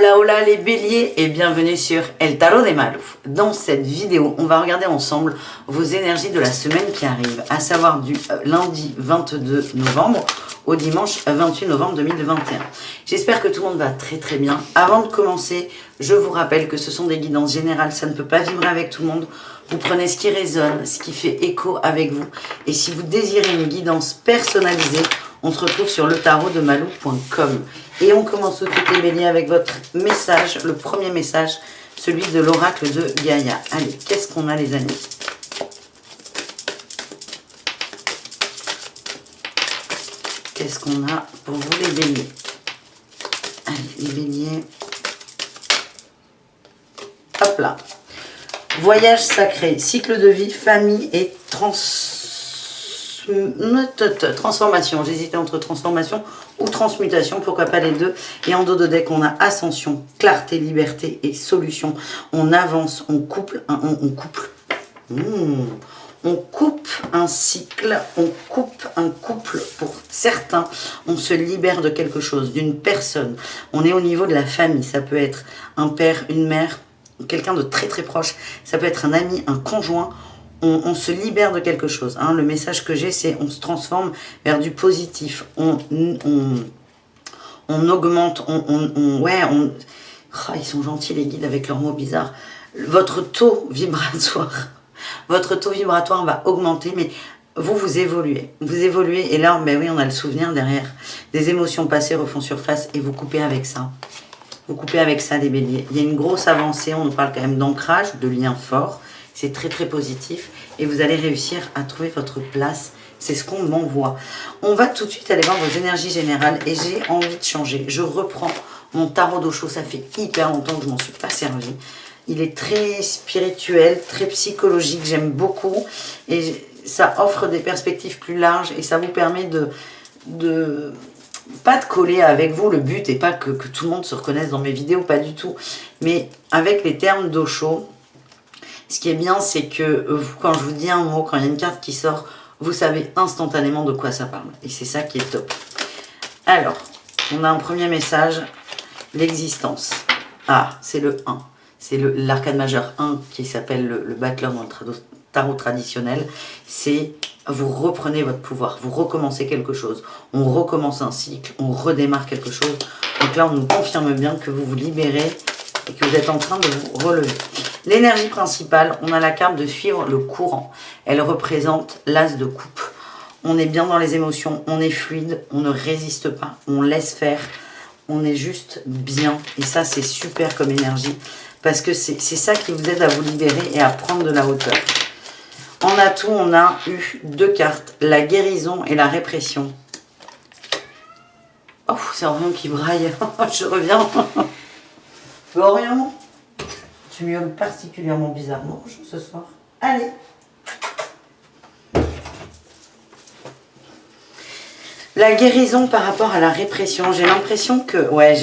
Hola hola les béliers et bienvenue sur El Tarot de Malou. Dans cette vidéo, on va regarder ensemble vos énergies de la semaine qui arrive, à savoir du lundi 22 novembre au dimanche 28 novembre 2021. J'espère que tout le monde va très bien. Avant de commencer, je vous rappelle que ce sont des guidances générales, ça ne peut pas vibrer avec tout le monde. Vous prenez ce qui résonne, ce qui fait écho avec vous. Et si vous désirez une guidance personnalisée, on se retrouve sur letarodemalou.com. Et on commence tout de suite les béliers avec votre message, le premier message, celui de l'oracle de Gaïa. Allez, qu'est-ce qu'on a les amis? Qu'est-ce qu'on a pour vous les béliers? Allez, les béliers. Hop là. Voyage sacré, cycle de vie, famille et transformation. J'hésitais entre transformation ou transmutation, pourquoi pas les deux. Et en dos de deck, on a ascension, clarté, liberté et solution. On avance, on coupe un cycle, on coupe un couple pour certains. On se libère de quelque chose, d'une personne. On est au niveau de la famille. Ça peut être un père, une mère, quelqu'un de très proche. Ça peut être un ami, un conjoint. On se libère de quelque chose. Hein. Le message que j'ai, c'est on se transforme vers du positif. On augmente, ils sont gentils les guides avec leurs mots bizarres. Votre taux vibratoire va augmenter, mais vous évoluez. Vous évoluez et là, ben oui, on a le souvenir derrière. Des émotions passées refont surface et vous coupez avec ça. Vous coupez avec ça les béliers. Il y a une grosse avancée, on nous parle quand même d'ancrage, de liens forts. C'est très positif et vous allez réussir à trouver votre place. C'est ce qu'on m'envoie. On va tout de suite aller voir vos énergies générales et j'ai envie de changer. Je reprends mon tarot d'Osho. Ça fait hyper longtemps que je m'en suis pas servi. Il est très spirituel, très psychologique. J'aime beaucoup et ça offre des perspectives plus larges et ça vous permet de pas de coller avec vous. Le but n'est pas que tout le monde se reconnaisse dans mes vidéos, pas du tout. Mais avec les termes d'Osho, ce qui est bien, c'est que quand je vous dis un mot, quand il y a une carte qui sort, vous savez instantanément de quoi ça parle. Et c'est ça qui est top. Alors, on a un premier message, l'existence. Ah, c'est le 1. C'est l'arcane majeur 1 qui s'appelle le battleur dans le tarot traditionnel. C'est vous reprenez votre pouvoir, vous recommencez quelque chose. On recommence un cycle, on redémarre quelque chose. Donc là, on nous confirme bien que vous vous libérez et que vous êtes en train de vous relever. L'énergie principale, on a la carte de suivre le courant. Elle représente l'as de coupe. On est bien dans les émotions, on est fluide, on ne résiste pas, on laisse faire, on est juste bien. Et ça, c'est super comme énergie parce que c'est ça qui vous aide à vous libérer et à prendre de la hauteur. En atout, on a eu deux cartes, la guérison et la répression. Oh, c'est Orion qui braille. Je reviens. Orion, tu miaules particulièrement bizarrement ce soir. Allez. La guérison par rapport à la répression. J'ai l'impression que,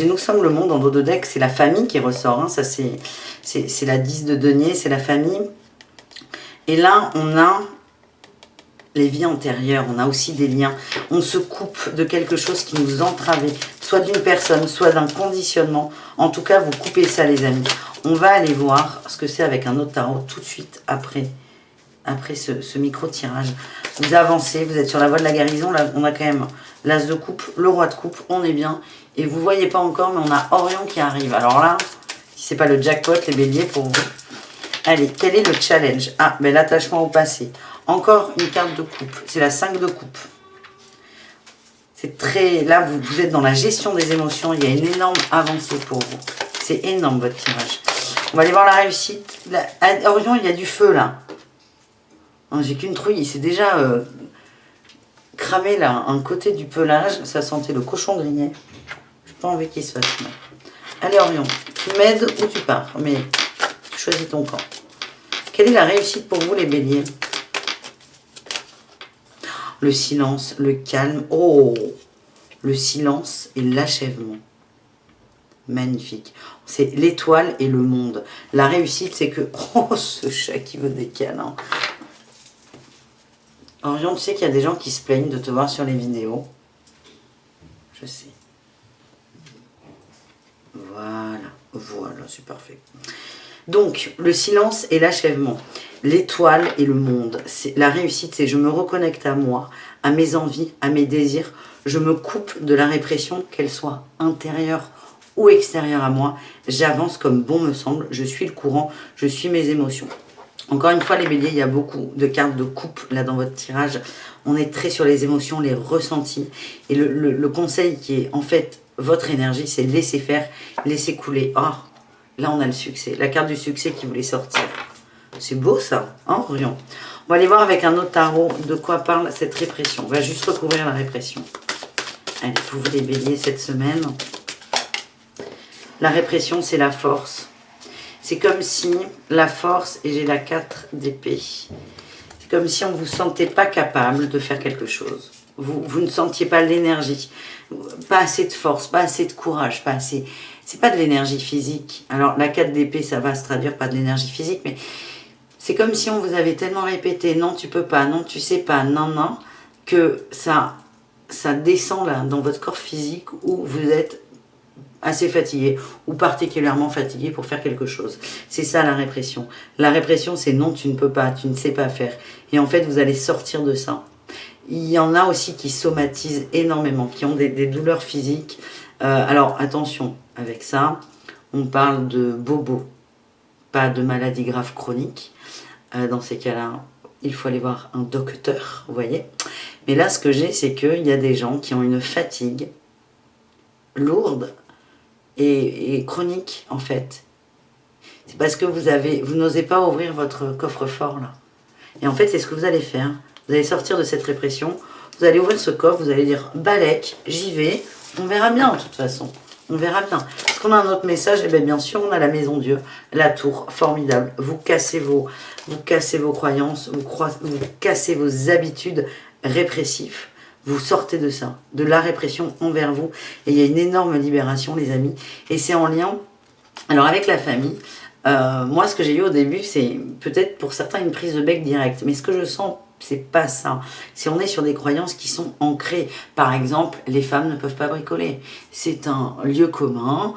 nous sommes le monde en dos de deck, c'est la famille qui ressort. Hein, ça, c'est la 10 de denier, c'est la famille. Et là, on a les vies antérieures, on a aussi des liens. On se coupe de quelque chose qui nous entravait, soit d'une personne, soit d'un conditionnement. En tout cas, vous coupez ça, les amis. On va aller voir ce que c'est avec un autre tarot tout de suite après ce micro-tirage. Vous avancez, vous êtes sur la voie de la guérison. Là, on a quand même l'as de coupe, le roi de coupe, on est bien. Et vous ne voyez pas encore, mais on a Orion qui arrive. Alors là, si ce n'est pas le jackpot, les béliers, pour vous. Allez, quel est le challenge? Ah, ben l'attachement au passé. Encore une carte de coupe. C'est la 5 de coupe. C'est très... Là, vous êtes dans la gestion des émotions. Il y a une énorme avancée pour vous. C'est énorme, votre tirage. On va aller voir la réussite. Orion, il y a du feu, là. J'ai qu'une trouille. Il s'est déjà cramé, là, un côté du pelage. Ça sentait le cochon grillé. Je n'ai pas envie qu'il se fasse mal. Allez, Orion. Tu m'aides ou tu pars. Mais tu choisis ton camp. Quelle est la réussite pour vous, les béliers? Le silence, le calme. Oh, le silence et l'achèvement. Magnifique. C'est l'étoile et le monde. La réussite, c'est que... Oh, ce chat qui veut des câlins. Orion, tu sais qu'il y a des gens qui se plaignent de te voir sur les vidéos. Je sais. Voilà. Voilà, c'est parfait. Donc, le silence et l'achèvement. L'étoile et le monde. La réussite, c'est je me reconnecte à moi, à mes envies, à mes désirs. Je me coupe de la répression, qu'elle soit intérieure ou extérieure à moi. J'avance comme bon me semble. Je suis le courant, je suis mes émotions. Encore une fois, les béliers, il y a beaucoup de cartes de coupe là dans votre tirage. On est très sur les émotions, les ressentis. Et le conseil qui est en fait votre énergie, c'est laisser faire, laisser couler. Oh, là, on a le succès. La carte du succès qui voulait sortir. C'est beau ça, hein, Orion? On va aller voir avec un autre tarot de quoi parle cette répression. On va juste recouvrir la répression. Allez, pour vous les béliers cette semaine. La répression, c'est la force. C'est comme si la force, et j'ai la 4 d'épée, c'est comme si on ne vous sentait pas capable de faire quelque chose. Vous ne sentiez pas l'énergie, pas assez de force, pas assez de courage, pas assez... C'est pas de l'énergie physique. Alors la 4 d'épée, ça va se traduire par de l'énergie physique, mais c'est comme si on vous avait tellement répété « non, tu peux pas, non, tu sais pas, non, non », que ça descend là dans votre corps physique où vous êtes assez fatigué ou particulièrement fatigué pour faire quelque chose. C'est ça la répression. La répression, c'est non, tu ne peux pas, tu ne sais pas faire. Et en fait, vous allez sortir de ça. Il y en a aussi qui somatisent énormément, qui ont des douleurs physiques. Alors, attention, avec ça, on parle de bobo, pas de maladie grave chronique. Dans ces cas-là, il faut aller voir un docteur, vous voyez. Mais là, ce que j'ai, c'est qu'il y a des gens qui ont une fatigue lourde et chronique, en fait. C'est parce que vous n'osez pas ouvrir votre coffre-fort, là. Et en fait, c'est ce que vous allez faire. Vous allez sortir de cette répression, vous allez ouvrir ce coffre, vous allez dire « balèque, j'y vais ». On verra bien, de toute façon. On verra bien. Est-ce qu'on a un autre message? Eh bien sûr, on a la Maison Dieu, la tour, formidable. Vous cassez vos croyances, vous cassez vos habitudes répressives. Vous sortez de ça, de la répression envers vous. Et il y a une énorme libération, les amis. Et c'est en lien, alors avec la famille. Moi, ce que j'ai eu au début, c'est peut-être pour certains une prise de bec directe. Mais ce que je sens, c'est pas ça. C'est on est sur des croyances qui sont ancrées. Par exemple, les femmes ne peuvent pas bricoler. C'est un lieu commun.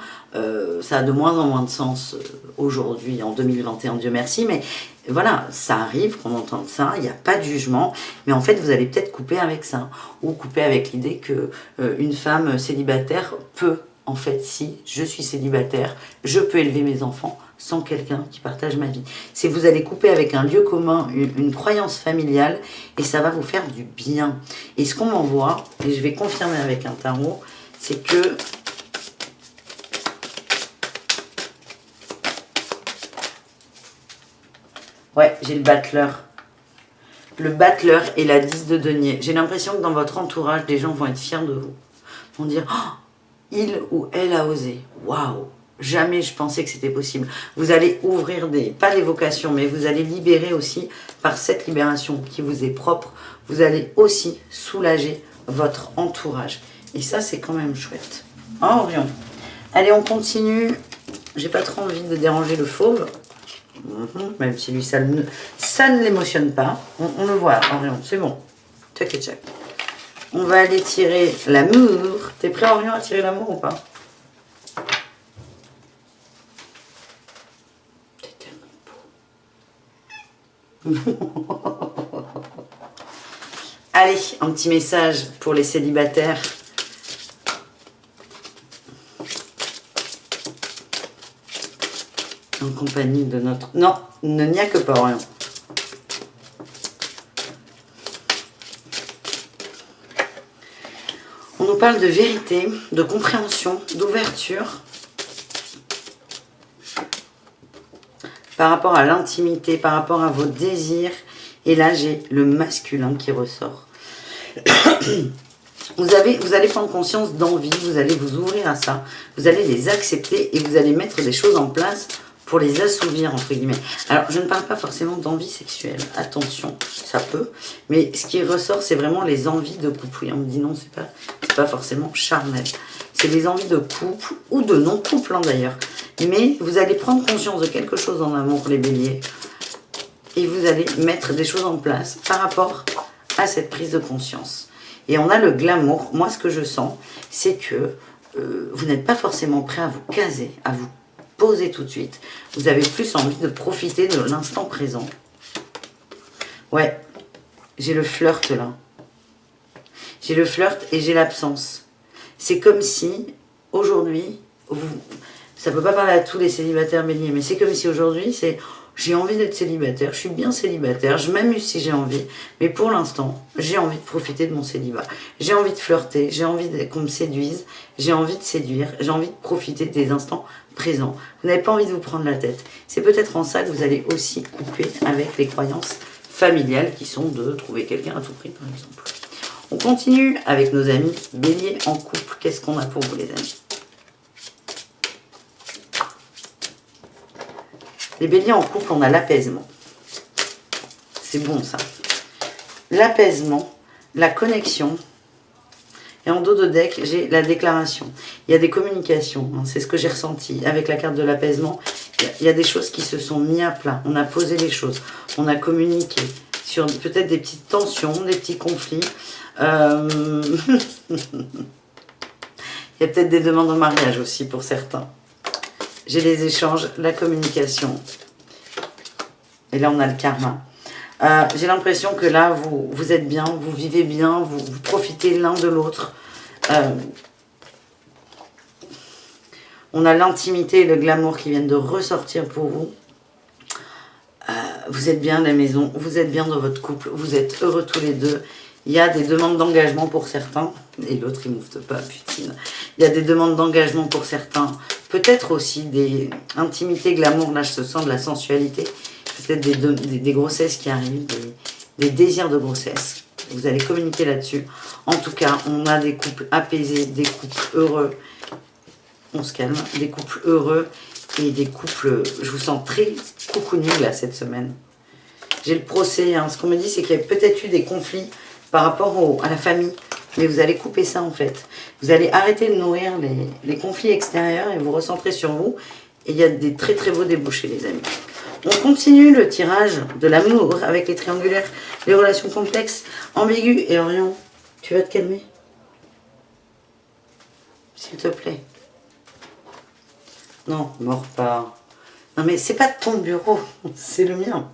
Ça a de moins en moins de sens aujourd'hui, en 2021, Dieu merci. Mais voilà, ça arrive qu'on entende ça. Il n'y a pas de jugement. Mais en fait, vous allez peut-être couper avec ça. Ou couper avec l'idée que une femme célibataire peut, en fait, si je suis célibataire, je peux élever mes enfants sans quelqu'un qui partage ma vie. C'est vous allez couper avec un lieu commun, une croyance familiale, et ça va vous faire du bien. Et ce qu'on m'envoie, et je vais confirmer avec un tarot, c'est que ouais, j'ai le battleur. Le battleur et la 10 de denier. J'ai l'impression que dans votre entourage, des gens vont être fiers de vous. Vont dire, oh, il ou elle a osé. Waouh! Jamais je pensais que c'était possible. Vous allez ouvrir pas des vocations, mais vous allez libérer aussi, par cette libération qui vous est propre, vous allez aussi soulager votre entourage. Et ça, c'est quand même chouette. Hein, Orion? Allez, on continue. J'ai pas trop envie de déranger le fauve. Même si lui, ça ne l'émotionne pas. On le voit, Orion, c'est bon. Tchac et tchac. On va aller tirer l'amour. T'es prêt, Orion, à tirer l'amour ou pas? Allez, un petit message pour les célibataires. En compagnie de notre... Non, il n'y a que pas, rien. On nous parle de vérité, de compréhension, d'ouverture. Par rapport à l'intimité, par rapport à vos désirs. Et là, j'ai le masculin qui ressort. Vous allez prendre conscience d'envie, vous allez vous ouvrir à ça. Vous allez les accepter et vous allez mettre des choses en place pour les assouvir, entre guillemets. Alors, je ne parle pas forcément d'envie sexuelle. Attention, ça peut. Mais ce qui ressort, c'est vraiment les envies de couple. Oui, on me dit non, c'est pas forcément charnel. C'est les envies de couple ou de non-couple, hein, d'ailleurs. Mais vous allez prendre conscience de quelque chose en amour, les béliers. Et vous allez mettre des choses en place par rapport à cette prise de conscience. Et on a le glamour. Moi, ce que je sens, c'est que vous n'êtes pas forcément prêt à vous caser, à vous poser tout de suite. Vous avez plus envie de profiter de l'instant présent. Ouais, j'ai le flirt là. J'ai le flirt et j'ai l'absence. C'est comme si, aujourd'hui, ça ne peut pas parler à tous les célibataires béliers, mais c'est comme si aujourd'hui, c'est j'ai envie d'être célibataire, je suis bien célibataire, je m'amuse si j'ai envie, mais pour l'instant, j'ai envie de profiter de mon célibat. J'ai envie de flirter, j'ai envie qu'on me séduise, j'ai envie de séduire, j'ai envie de profiter des instants présents. Vous n'avez pas envie de vous prendre la tête. C'est peut-être en ça que vous allez aussi couper avec les croyances familiales qui sont de trouver quelqu'un à tout prix, par exemple. On continue avec nos amis béliers en couple. Qu'est-ce qu'on a pour vous, les amis? Les béliers en couple, on a l'apaisement. C'est bon, ça. L'apaisement, la connexion. Et en dos de deck, j'ai la déclaration. Il y a des communications. Hein, c'est ce que j'ai ressenti avec la carte de l'apaisement. Il y a des choses qui se sont mises à plat. On a posé les choses. On a communiqué sur peut-être des petites tensions, des petits conflits. Il y a peut-être des demandes en mariage aussi pour certains. J'ai les échanges, la communication. Et là, on a le karma. J'ai l'impression que là, vous êtes bien, vous vivez bien, vous profitez l'un de l'autre. On a l'intimité et le glamour qui viennent de ressortir pour vous. Vous êtes bien à la maison, vous êtes bien dans votre couple, vous êtes heureux tous les deux. Il y a des demandes d'engagement pour certains. Et l'autre, il ne moufte pas, putain. Il y a des demandes d'engagement pour certains. Peut-être aussi des intimités, glamour. Là, je sens de la sensualité. Peut-être des grossesses qui arrivent, des désirs de grossesse. Vous allez communiquer là-dessus. En tout cas, on a des couples apaisés, des couples heureux. On se calme. Des couples heureux et des couples... Je vous sens très cocooning là cette semaine. J'ai le procès. Hein. Ce qu'on me dit, c'est qu'il y a peut-être eu des conflits par rapport à la famille. Mais vous allez couper ça en fait. Vous allez arrêter de nourrir les conflits extérieurs et vous recentrer sur vous. Et il y a des très très beaux débouchés, les amis. On continue le tirage de l'amour avec les triangulaires, les relations complexes, ambiguës. Et Orion, tu vas te calmer? S'il te plaît. Non, mords pas. Non mais c'est pas ton bureau, c'est le mien.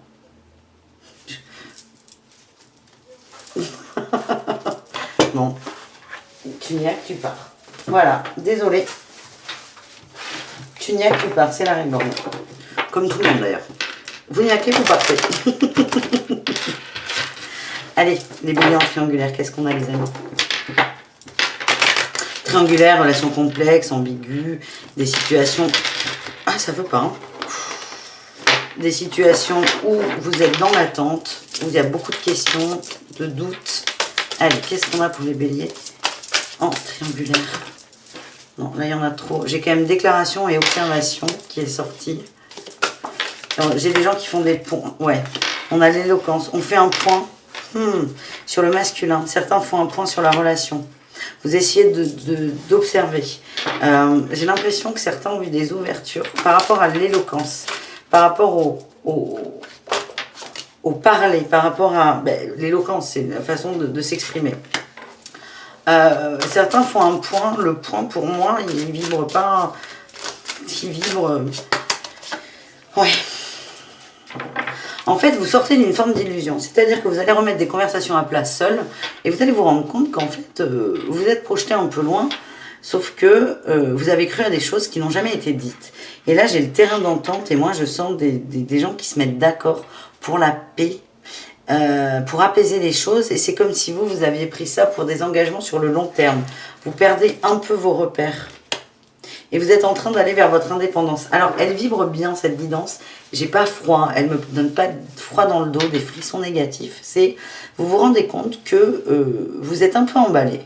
Bon, tu n'y as que tu pars. Voilà, désolé. Tu n'y as que tu pars, c'est la règle. Comme tout le monde d'ailleurs. Vous n'y a que vous partez. Allez, les béliers en triangulaire, qu'est-ce qu'on a, les amis? Triangulaire, relations complexes, ambiguës, des situations... Ah, ça veut pas, hein. Des situations où vous êtes dans l'attente, où il y a beaucoup de questions, de doutes. Allez, qu'est-ce qu'on a pour les béliers en triangulaire? Non, là, il y en a trop. J'ai quand même déclaration et observation qui est sortie. J'ai des gens qui font des points. Ouais, on a l'éloquence. On fait un point sur le masculin. Certains font un point sur la relation. Vous essayez d'observer. J'ai l'impression que certains ont eu des ouvertures par rapport à l'éloquence, par rapport au parler, par rapport à... Ben, l'éloquence, c'est la façon de s'exprimer. Certains font un point. Le point, pour moi, il ne vibre pas... Il vibre... Ouais. En fait, vous sortez d'une forme d'illusion. C'est-à-dire que vous allez remettre des conversations à plat seul et vous allez vous rendre compte qu'en fait, vous êtes projeté un peu loin, sauf que vous avez cru à des choses qui n'ont jamais été dites. Et là, j'ai le terrain d'entente et moi, je sens des gens qui se mettent d'accord pour la paix, pour apaiser les choses. Et c'est comme si vous aviez pris ça pour des engagements sur le long terme. Vous perdez un peu vos repères. Et vous êtes en train d'aller vers votre indépendance. Alors, elle vibre bien, cette guidance. J'ai pas froid. Elle me donne pas de froid dans le dos, des frissons négatifs. C'est, vous vous rendez compte que vous êtes un peu emballé.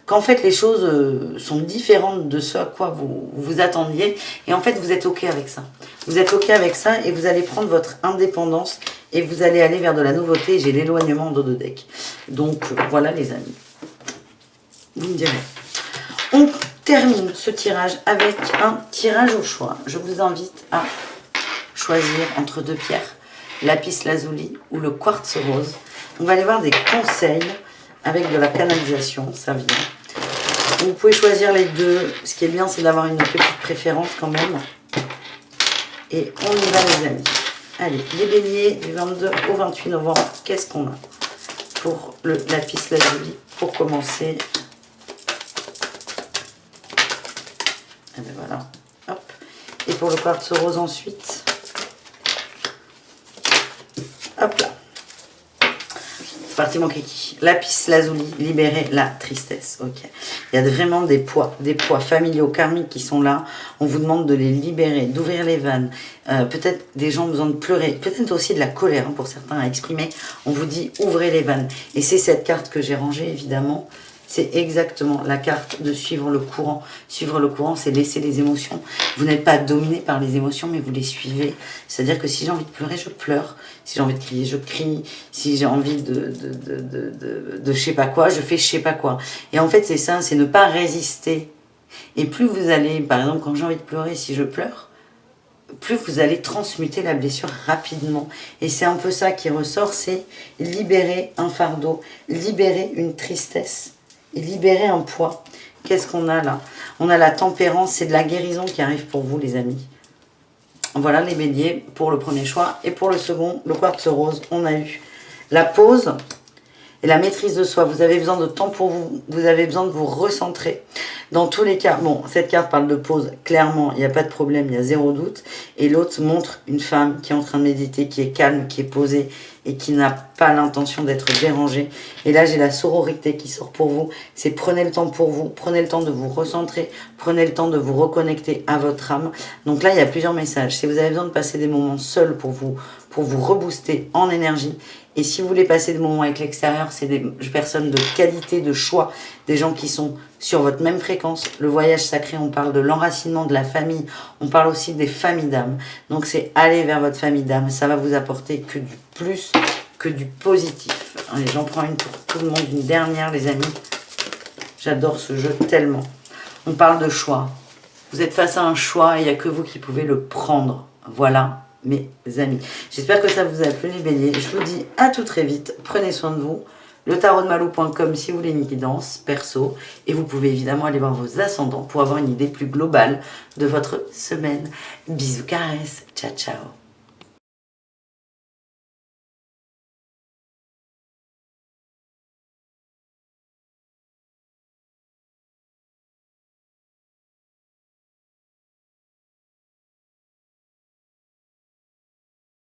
Qu'en fait, les choses sont différentes de ce à quoi vous vous attendiez. Et en fait, vous êtes OK avec ça. Vous êtes OK avec ça et vous allez prendre votre indépendance et vous allez aller vers de la nouveauté. J'ai l'éloignement en dos de deck. Donc, voilà les amis. Vous me direz. On termine ce tirage avec un tirage au choix. Je vous invite à choisir entre deux pierres, lapis lazuli ou le quartz rose. On va aller voir des conseils avec de la canalisation, ça vient. Vous pouvez choisir les deux. Ce qui est bien, c'est d'avoir une petite préférence quand même. Et on y va les amis. Allez, les béliers du 22 au 28 novembre, qu'est-ce qu'on a pour le lapis lazuli pour commencer? Et bien voilà, hop. Et pour le quartz rose ensuite, hop là. C'est parti mon kiki. Lapis lazuli, libérer la tristesse. Ok. Il y a vraiment des poids familiaux, karmiques qui sont là. On vous demande de les libérer, d'ouvrir les vannes. Peut-être des gens ont besoin de pleurer. Peut-être aussi de la colère pour certains à exprimer. On vous dit ouvrez les vannes. Et c'est cette carte que j'ai rangée évidemment. C'est exactement la carte de suivre le courant. Suivre le courant, c'est laisser les émotions. Vous n'êtes pas dominé par les émotions, mais vous les suivez. C'est-à-dire que si j'ai envie de pleurer, je pleure. Si j'ai envie de crier, je crie. Si j'ai envie de je sais pas quoi, je fais je sais pas quoi. Et en fait, c'est ça, c'est ne pas résister. Et plus vous allez, par exemple, quand j'ai envie de pleurer, si je pleure, plus vous allez transmuter la blessure rapidement. Et c'est un peu ça qui ressort, c'est libérer un fardeau, libérer une tristesse. Et libérer un poids. Qu'est-ce qu'on a là? On a la tempérance, c'est de la guérison qui arrive pour vous les amis. Voilà les béliers pour le premier choix. Et pour le second, le quartz rose, on a eu la pause et la maîtrise de soi. Vous avez besoin de temps pour vous, vous avez besoin de vous recentrer. Dans tous les cas, bon, cette carte parle de pause, clairement, il n'y a pas de problème, il y a zéro doute. Et l'autre montre une femme qui est en train de méditer, qui est calme, qui est posée et qui n'a pas l'intention d'être dérangée. Et là, j'ai la sororité qui sort pour vous. C'est prenez le temps pour vous, prenez le temps de vous recentrer, prenez le temps de vous reconnecter à votre âme. Donc là, il y a plusieurs messages. Si vous avez besoin de passer des moments seuls pour vous rebooster en énergie, et si vous voulez passer des moments avec l'extérieur, c'est des personnes de qualité, de choix, des gens qui sont sur votre même fréquence. Le voyage sacré, on parle de l'enracinement de la famille, on parle aussi des familles d'âme. Donc c'est aller vers votre famille d'âme, ça va vous apporter que du plus, que du positif. Allez, j'en prends une pour tout le monde, une dernière les amis. J'adore ce jeu tellement. On parle de choix. Vous êtes face à un choix et il n'y a que vous qui pouvez le prendre. Voilà. Mes amis, j'espère que ça vous a plu les béliers. Je vous dis à tout très vite. Prenez soin de vous. Le tarotdemalou.com si vous voulez une guidance perso. Et vous pouvez évidemment aller voir vos ascendants pour avoir une idée plus globale de votre semaine. Bisous, caresses. Ciao, ciao.